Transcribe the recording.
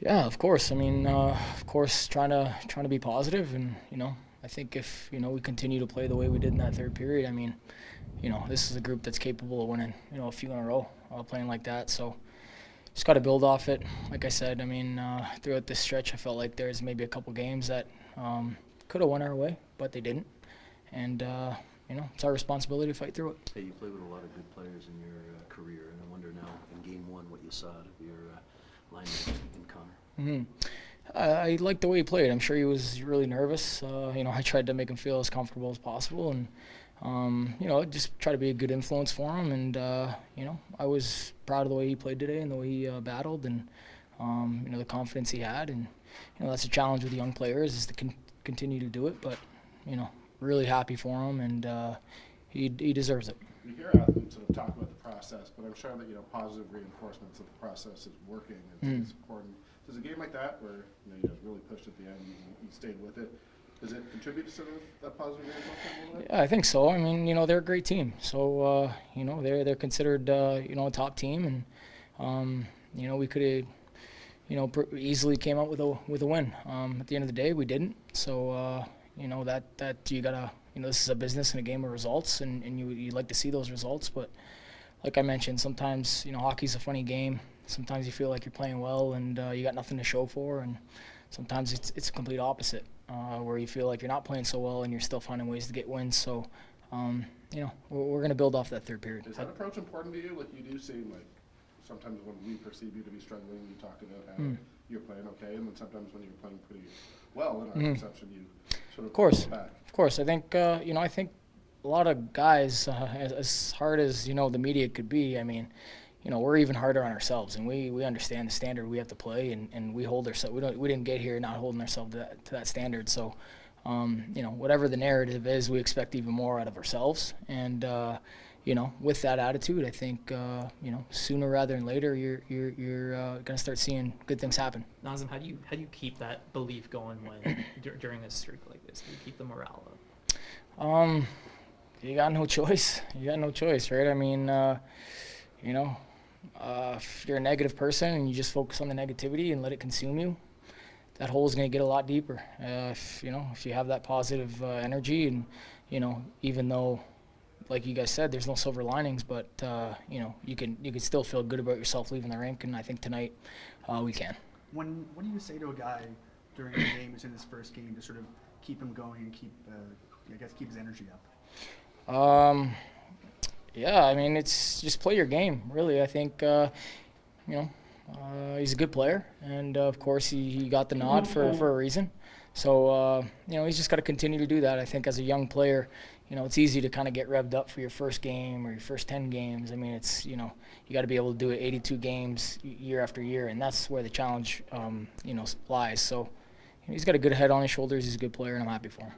Yeah, of course. I mean, of course, trying to be positive, and I think if we continue to play the way we did in that third period, I mean, this is a group that's capable of winning, a few in a row, playing like that. So just got to build off it. Like I said, I mean, throughout this stretch, I felt like there's maybe a couple games that could have went our way, but they didn't, and it's our responsibility to fight through it. Hey, you played with a lot of good players in your career, and I wonder now in Game 1 what you saw out of your line in Connor. hmm I liked the way he played. I'm sure he was really nervous. I tried to make him feel as comfortable as possible, and just try to be a good influence for him. And I was proud of the way he played today and the way he battled, and the confidence he had. And that's a challenge with young players is to continue to do it. But really happy for him, and he deserves it. You hear athletes sort of talk about the process, but I'm sure that positive reinforcements that the process is working. It's important. Does a game like that, where you guys really pushed at the end, you stayed with it, does it contribute to sort of that positive reinforcement a little bit? Yeah, I think so. I mean, they're a great team, so they're considered a top team, and we could have easily came out with a win. At the end of the day, we didn't. So that you gotta this is a business and a game of results, and you like to see those results. But like I mentioned, sometimes hockey's a funny game. Sometimes you feel like you're playing well and you got nothing to show for, and sometimes it's a complete opposite, where you feel like you're not playing so well and you're still finding ways to get wins. So we're going to build off that third period. Is that approach important to you? Like, you do seem like sometimes when we perceive you to be struggling, you talk about how you're playing okay, and then sometimes when you're playing pretty well in our perception, you sort of pull back. Of course. I think I think a lot of guys, as hard as the media could be, I mean, we're even harder on ourselves, and we understand the standard we have to play, and we hold ourselves. We didn't get here not holding ourselves to that standard. So, whatever the narrative is, we expect even more out of ourselves. And with that attitude, I think sooner rather than later, you're gonna start seeing good things happen. Nazem, how do you keep that belief going when during a streak like this? How do you keep the morale up? You got no choice. Right? I mean, if you're a negative person and you just focus on the negativity and let it consume you, that hole is going to get a lot deeper. If you have that positive energy, and even though, like you guys said, there's no silver linings, but you can still feel good about yourself leaving the rink, and I think tonight we can. What do you say to a guy during a game who's in his first game to sort of keep him going and keep his energy up? Yeah, I mean, it's just play your game, really. I think, he's a good player, and of course he got the nod for a reason. So, he's just got to continue to do that. I think as a young player, it's easy to kind of get revved up for your first game or your first 10 games. I mean, it's, you got to be able to do it 82 games year after year, and that's where the challenge, lies. So he's got a good head on his shoulders. He's a good player, and I'm happy for him.